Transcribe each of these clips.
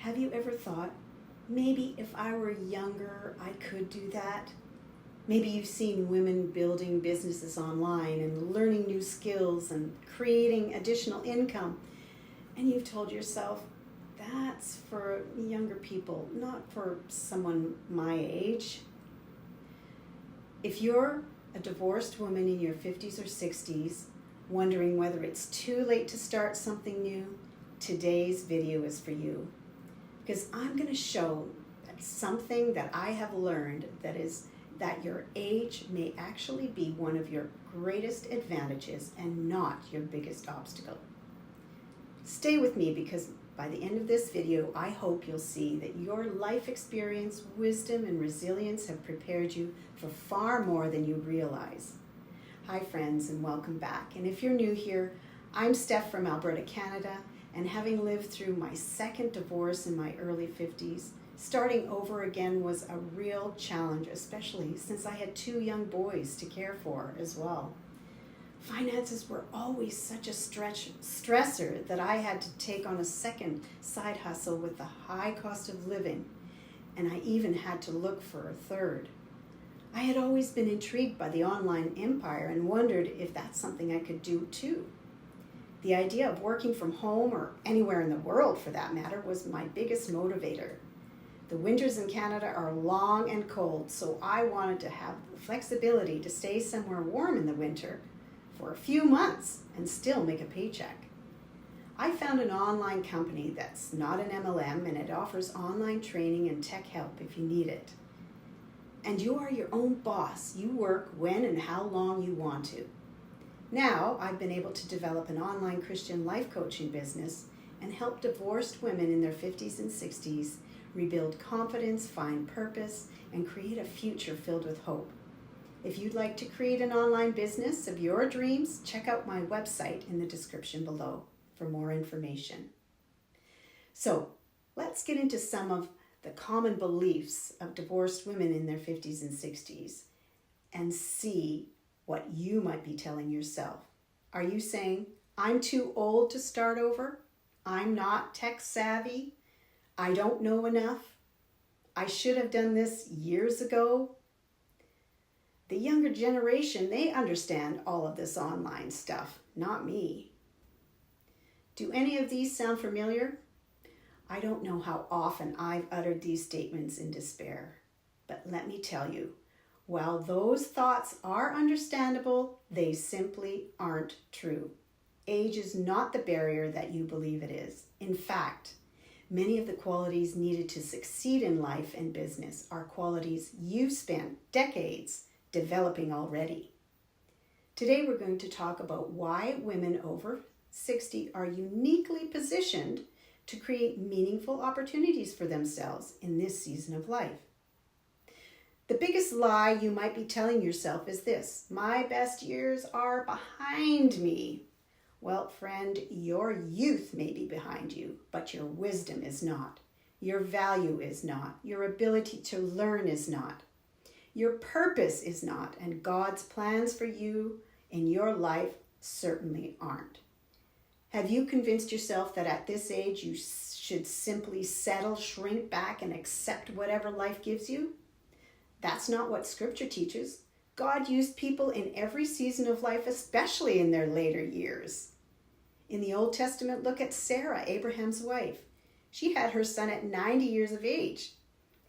Have you ever thought, maybe if I were younger, I could do that? Maybe you've seen women building businesses online and learning new skills and creating additional income, and you've told yourself, that's for younger people, not for someone my age. If you're a divorced woman in your 50s or 60s, wondering whether it's too late to start something new, today's video is for you. Because I'm going to show that something that I have learned that your age may actually be one of your greatest advantages and not your biggest obstacle. Stay with me, because by the end of this video, I hope you'll see that your life experience, wisdom, and resilience have prepared you for far more than you realize. Hi friends, and welcome back. And if you're new here, I'm Steph from Alberta, Canada, and having lived through my second divorce in my early 50s, starting over again was a real challenge, especially since I had two young boys to care for as well. Finances were always such a stressor that I had to take on a second side hustle with the high cost of living, and I even had to look for a third. I had always been intrigued by the online empire and wondered if that's something I could do too. The idea of working from home, or anywhere in the world for that matter, was my biggest motivator. The winters in Canada are long and cold, so I wanted to have the flexibility to stay somewhere warm in the winter for a few months and still make a paycheck. I found an online company that's not an MLM, and it offers online training and tech help if you need it. And you are your own boss. You work when and how long you want to. Now, I've been able to develop an online Christian life coaching business and help divorced women in their 50s and 60s rebuild confidence, find purpose, and create a future filled with hope. If you'd like to create an online business of your dreams, check out my website in the description below for more information. So, let's get into some of the common beliefs of divorced women in their 50s and 60s and see what you might be telling yourself. Are you saying, I'm too old to start over? I'm not tech savvy? I don't know enough? I should have done this years ago? The younger generation, they understand all of this online stuff, not me. Do any of these sound familiar? I don't know how often I've uttered these statements in despair, but let me tell you, while those thoughts are understandable, they simply aren't true. Age is not the barrier that you believe it is. In fact, many of the qualities needed to succeed in life and business are qualities you've spent decades developing already. Today we're going to talk about why women over 60 are uniquely positioned to create meaningful opportunities for themselves in this season of life. The biggest lie you might be telling yourself is this: my best years are behind me. Well, friend, your youth may be behind you, but your wisdom is not. Your value is not. Your ability to learn is not. Your purpose is not, and God's plans for you in your life certainly aren't. Have you convinced yourself that at this age you should simply settle, shrink back, and accept whatever life gives you? That's not what Scripture teaches. God used people in every season of life, especially in their later years. In the Old Testament, look at Sarah, Abraham's wife. She had her son at 90 years of age.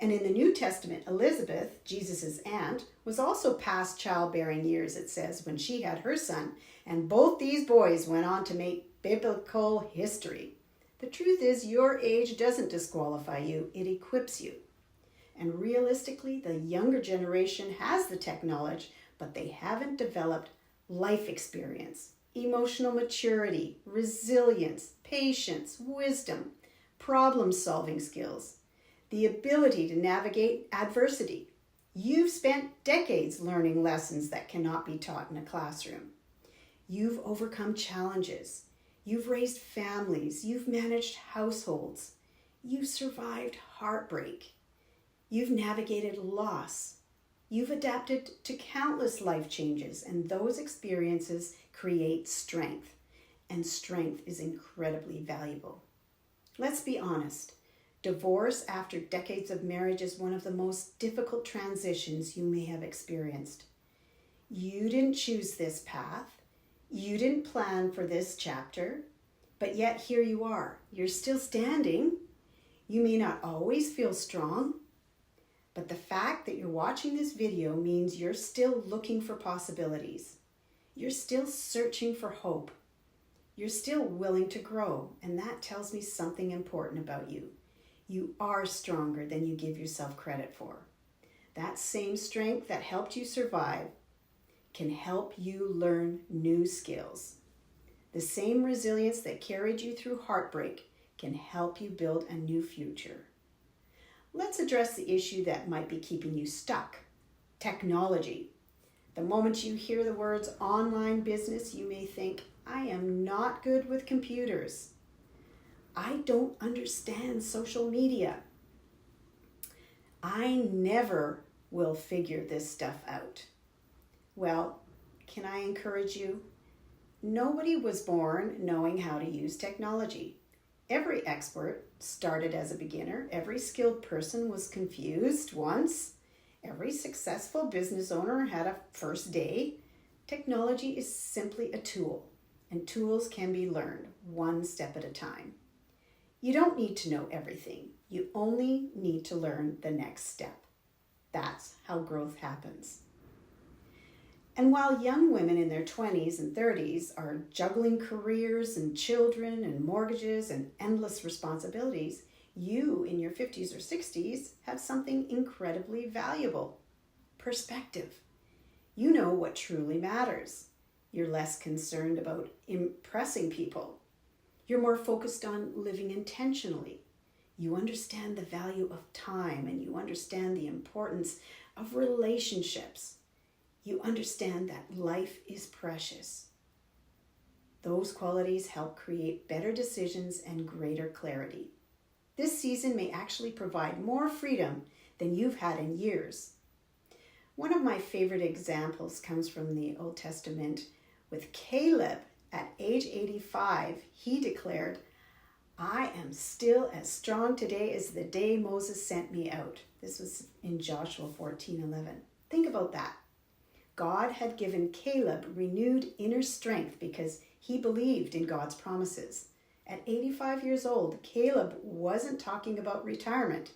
And in the New Testament, Elizabeth, Jesus' aunt, was also past childbearing years, it says, when she had her son. And both these boys went on to make biblical history. The truth is, your age doesn't disqualify you, it equips you. And realistically, the younger generation has the tech knowledge, but they haven't developed life experience, emotional maturity, resilience, patience, wisdom, problem-solving skills, the ability to navigate adversity. You've spent decades learning lessons that cannot be taught in a classroom. You've overcome challenges. You've raised families. You've managed households. You've survived heartbreak. You've navigated loss. You've adapted to countless life changes, and those experiences create strength, and strength is incredibly valuable. Let's be honest. Divorce after decades of marriage is one of the most difficult transitions you may have experienced. You didn't choose this path. You didn't plan for this chapter, but yet here you are. You're still standing. You may not always feel strong, but the fact that you're watching this video means you're still looking for possibilities. You're still searching for hope. You're still willing to grow, and that tells me something important about you. You are stronger than you give yourself credit for. That same strength that helped you survive can help you learn new skills. The same resilience that carried you through heartbreak can help you build a new future. Let's address the issue that might be keeping you stuck: technology. The moment you hear the words online business, you may think, I am not good with computers. I don't understand social media. I never will figure this stuff out. Well, can I encourage you? Nobody was born knowing how to use technology. Every expert started as a beginner. Every skilled person was confused once. Every successful business owner had a first day. Technology is simply a tool, and tools can be learned one step at a time. You don't need to know everything. You only need to learn the next step. That's how growth happens. And while young women in their 20s and 30s are juggling careers and children and mortgages and endless responsibilities, you in your 50s or 60s have something incredibly valuable: perspective. You know what truly matters. You're less concerned about impressing people. You're more focused on living intentionally. You understand the value of time, and you understand the importance of relationships. You understand that life is precious. Those qualities help create better decisions and greater clarity. This season may actually provide more freedom than you've had in years. One of my favorite examples comes from the Old Testament with Caleb. At age 85, he declared, I am still as strong today as the day Moses sent me out. This was in Joshua 14:11. Think about that. God had given Caleb renewed inner strength because he believed in God's promises. At 85 years old, Caleb wasn't talking about retirement.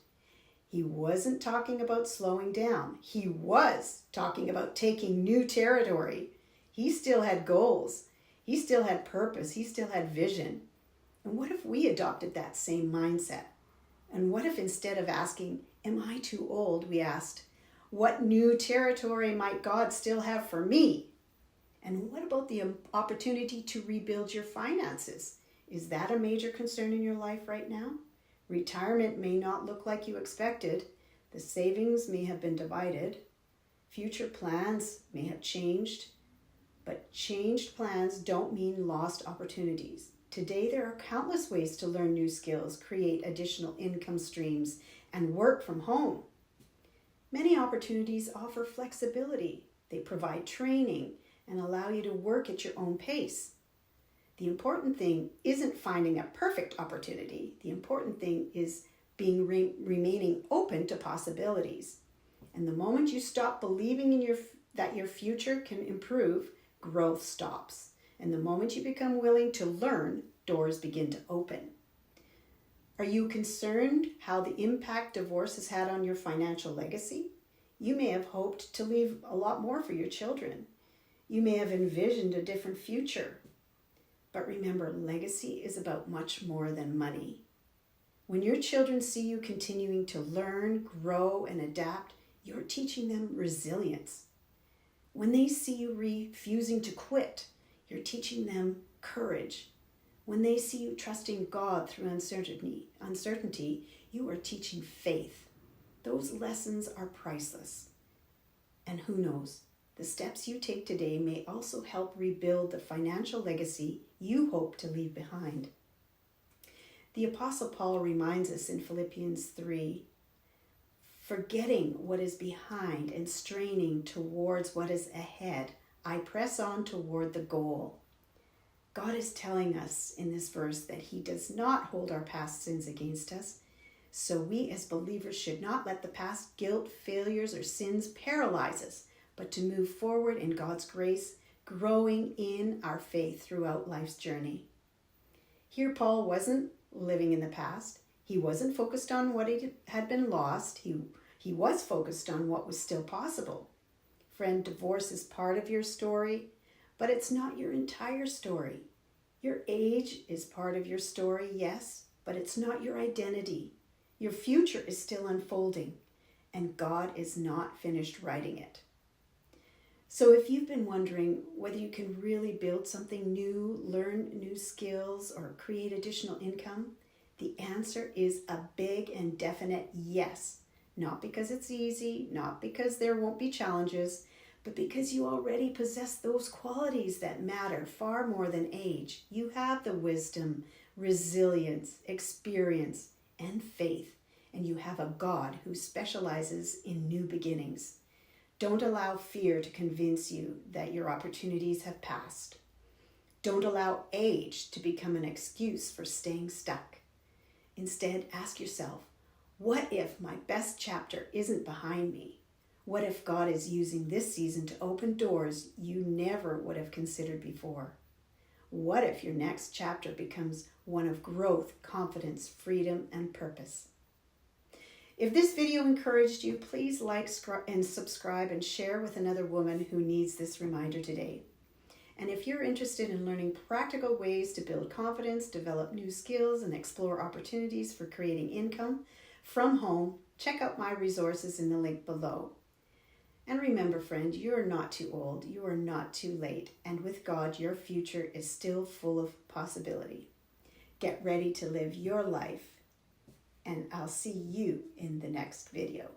He wasn't talking about slowing down. He was talking about taking new territory. He still had goals. He still had purpose. He still had vision. And what if we adopted that same mindset? And what if instead of asking, am I too old, we asked, what new territory might God still have for me? And what about the opportunity to rebuild your finances? Is that a major concern in your life right now? Retirement may not look like you expected. The savings may have been divided. Future plans may have changed. But changed plans don't mean lost opportunities. Today, there are countless ways to learn new skills, create additional income streams, and work from home. Many opportunities offer flexibility. They provide training and allow you to work at your own pace. The important thing isn't finding a perfect opportunity. The important thing is remaining open to possibilities. And the moment you stop believing in that your future can improve, growth stops. And the moment you become willing to learn, doors begin to open. Are you concerned how the impact divorce has had on your financial legacy? You may have hoped to leave a lot more for your children. You may have envisioned a different future. But remember, legacy is about much more than money. When your children see you continuing to learn, grow, and adapt, you're teaching them resilience. When they see you refusing to quit, you're teaching them courage. When they see you trusting God through uncertainty, you are teaching faith. Those lessons are priceless. And who knows, the steps you take today may also help rebuild the financial legacy you hope to leave behind. The Apostle Paul reminds us in Philippians 3, forgetting what is behind and straining towards what is ahead, I press on toward the goal. God is telling us in this verse that he does not hold our past sins against us, So we as believers should not let the past guilt, failures, or sins paralyze us, but to move forward in God's grace, growing in our faith throughout life's journey. Here Paul wasn't living in the past. He wasn't focused on what had been lost. He was focused on what was still possible. Friend, divorce is part of your story, but it's not your entire story. Your age is part of your story, yes, but it's not your identity. Your future is still unfolding, and God is not finished writing it. So if you've been wondering whether you can really build something new, learn new skills, or create additional income, the answer is a big and definite yes. Not because it's easy, not because there won't be challenges, but because you already possess those qualities that matter far more than age. You have the wisdom, resilience, experience, and faith, and you have a God who specializes in new beginnings. Don't allow fear to convince you that your opportunities have passed. Don't allow age to become an excuse for staying stuck. Instead, ask yourself, what if my best chapter isn't behind me? What if God is using this season to open doors you never would have considered before? What if your next chapter becomes one of growth, confidence, freedom, and purpose? If this video encouraged you, please like and subscribe and share with another woman who needs this reminder today. And if you're interested in learning practical ways to build confidence, develop new skills, and explore opportunities for creating income from home, check out my resources in the link below. And remember, friend, you're not too old, you are not too late, and with God, your future is still full of possibility. Get ready to live your life, and I'll see you in the next video.